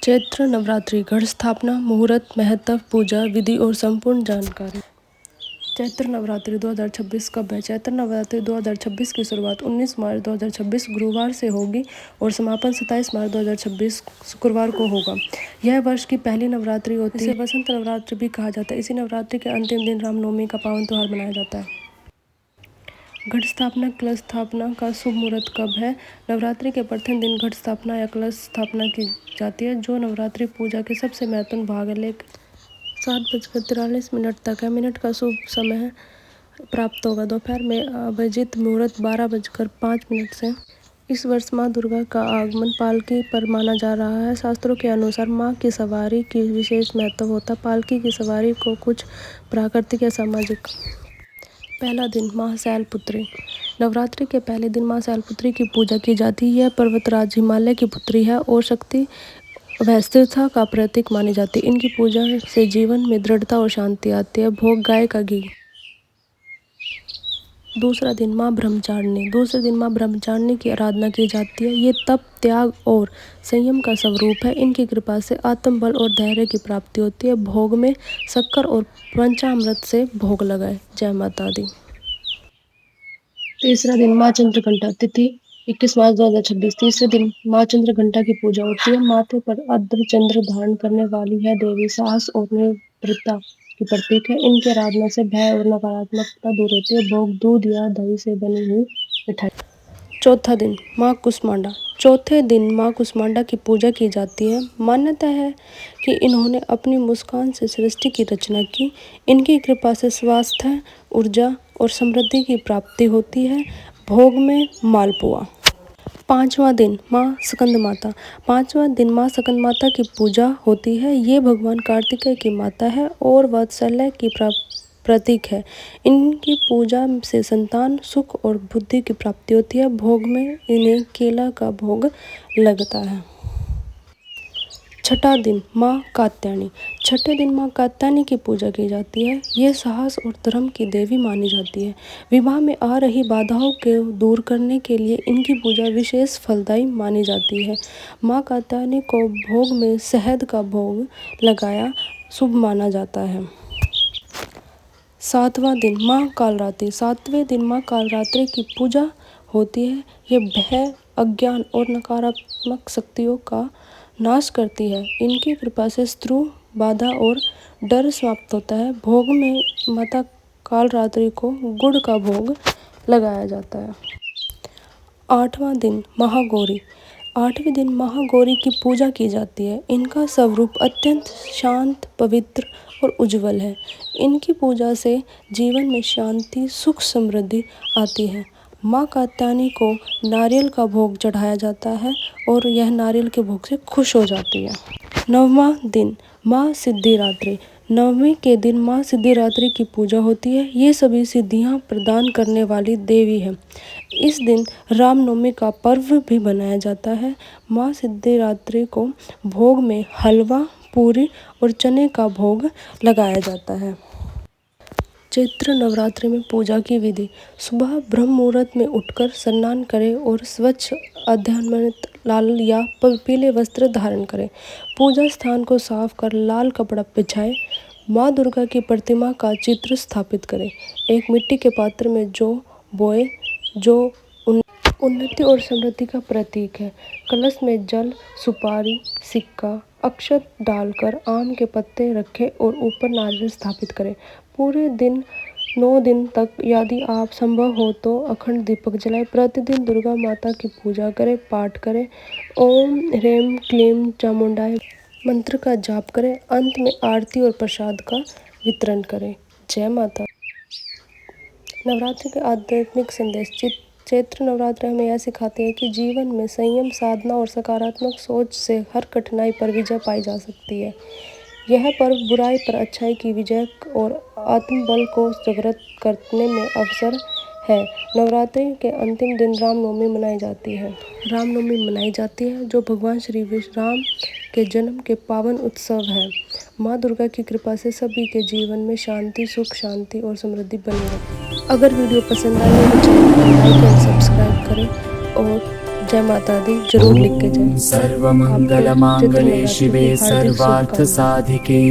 चैत्र नवरात्रि, घट स्थापना, मुहूर्त, महत्व, पूजा विधि और संपूर्ण जानकारी। चैत्र नवरात्रि 2026 कब है? चैत्र नवरात्रि 2026 की शुरुआत 19 मार्च 2026 गुरुवार से होगी और समापन 27 मार्च 2026 शुक्रवार को होगा। यह वर्ष की पहली नवरात्रि होती है। इसे वसंत नवरात्रि भी कहा जाता है। इसी नवरात्रि के अंतिम दिन रामनवमी का पावन त्योहार मनाया जाता है। घट स्थापना, कलश स्थापना का शुभ मुहूर्त कब है? नवरात्रि के प्रथम दिन घट स्थापना या कलश स्थापना की जाती है, जो नवरात्रि पूजा के सबसे महत्वपूर्ण भाग है। लेकिन 7:43 तक है। मिनट का शुभ समय प्राप्त होगा। दोपहर में अभिजित मुहूर्त 12:05 से। इस वर्ष माँ दुर्गा का आगमन पालकी पर माना जा रहा है। शास्त्रों के अनुसार माँ की सवारी की विशेष महत्व होता है। पालकी की सवारी को कुछ प्राकृतिक या सामाजिक। पहला दिन माँ शैलपुत्री। नवरात्रि के पहले दिन माँ शैलपुत्री की पूजा की जाती है। यह पर्वतराज हिमालय की पुत्री है और शक्ति व स्थिरता का प्रतीक मानी जाती है। इनकी पूजा से जीवन में दृढ़ता और शांति आती है। भोग गाय का घी। दूसरा दिन माँ ब्रह्मचारिणी। दूसरे दिन माँ ब्रह्मचारिणी की आराधना की जाती है। ये तप, त्याग और संयम का स्वरूप है। इनकी कृपा से आत्मबल और धैर्य की प्राप्ति होती है। भोग में शक्कर और पंचामृत से भोग लगाए। जय माता दी। तीसरा दिन माँ चंद्रघंटा। तिथि 21 मार्च 2026। तीसरे दिन माँ चंद्रघंटा की पूजा होती है। माथे पर अर्ध चंद्र धारण करने वाली है देवी साहस और निर्भरता की प्रतीक है। इनके आराधना से भय और नकारात्मकता दूर होती है। भोग दूध या दही से बनी हुई मिठाई। चौथा दिन माँ कुष्मांडा। चौथे दिन माँ कुष्मांडा की पूजा की जाती है। मान्यता है कि इन्होंने अपनी मुस्कान से सृष्टि की रचना की। इनकी कृपा से स्वास्थ्य, ऊर्जा और समृद्धि की प्राप्ति होती है। भोग में मालपुआ। पांचवा दिन माँ स्कंद माता। पांचवा दिन माँ स्कंद माता की पूजा होती है। ये भगवान कार्तिकेय की माता है और वात्सल्य की प्रतीक है। इनकी पूजा से संतान, सुख और बुद्धि की प्राप्ति होती है। भोग में इन्हें केला का भोग लगता है। छठा दिन माँ कात्यायनी। छठे दिन माँ कात्यायनी की पूजा की जाती है। ये साहस और धर्म की देवी मानी जाती है। विवाह में आ रही बाधाओं को दूर करने के लिए इनकी पूजा विशेष फलदायी मानी जाती है। माँ कात्यायनी को भोग में शहद का भोग लगाया शुभ माना जाता है। सातवां दिन माँ कालरात्रि। सातवें दिन माँ कालरात्रि की पूजा होती है। ये भय, अज्ञान और नकारात्मक शक्तियों का नाश करती है। इनकी कृपा से शत्रु, बाधा और डर समाप्त होता है। भोग में माता कालरात्रि को गुड़ का भोग लगाया जाता है। आठवां दिन महागौरी। आठवें दिन महागौरी की पूजा की जाती है। इनका स्वरूप अत्यंत शांत, पवित्र और उज्जवल है। इनकी पूजा से जीवन में शांति, सुख, समृद्धि आती है। माँ कात्यायनी को नारियल का भोग चढ़ाया जाता है और यह नारियल के भोग से खुश हो जाती है। नौवां दिन माँ सिद्धिरात्रि। नवमी के दिन माँ सिद्धिरात्रि की पूजा होती है। ये सभी सिद्धियाँ प्रदान करने वाली देवी है। इस दिन रामनवमी का पर्व भी मनाया जाता है। माँ सिद्धिरात्रि को भोग में हलवा, पूरी और चने का भोग लगाया जाता है। चैत्र नवरात्रि में पूजा की विधि। सुबह ब्रह्म मुहूर्त में उठकर स्नान करें और स्वच्छ आध्यात्मिक लाल या पीले वस्त्र धारण करें। पूजा स्थान को साफ कर लाल कपड़ा बिछाएं। माँ दुर्गा की प्रतिमा का चित्र स्थापित करें। एक मिट्टी के पात्र में जौ बोए, जो उन्नति और समृद्धि का प्रतीक है। कलश में जल, सुपारी, सिक्का, अक्षत डालकर आम के पत्ते रखें और ऊपर नारियल स्थापित करें। पूरे दिन 9 दिन तक यदि आप संभव हो तो अखंड दीपक जलाएं। प्रतिदिन दुर्गा माता की पूजा करें, पाठ करें। ओम ह्रीं क्लीं चामुंडाय मंत्र का जाप करें। अंत में आरती और प्रसाद का वितरण करें। जय माता। नवरात्रि के आध्यात्मिक संदेश। चैत्र नवरात्रि हमें यह सिखाते हैं कि जीवन में संयम, साधना और सकारात्मक सोच से हर कठिनाई पर विजय पाई जा सकती है। यह पर्व बुराई पर अच्छाई की विजय और आत्मबल को जागृत करने में अवसर है। नवरात्रि के अंतिम दिन रामनवमी मनाई जाती है। रामनवमी मनाई जाती है जो भगवान श्री राम के जन्म के पावन उत्सव है। माँ दुर्गा की कृपा से सभी के जीवन में शांति, सुख, शांति और समृद्धि बनी रहे। अगर वीडियो पसंद आए तो चैनल को लाइक एंड सब्सक्राइब करें और जय माता दी जरूर लिख के जाए। सर्वमंगल मांगल्ये शिवे सर्वार्थ साधिके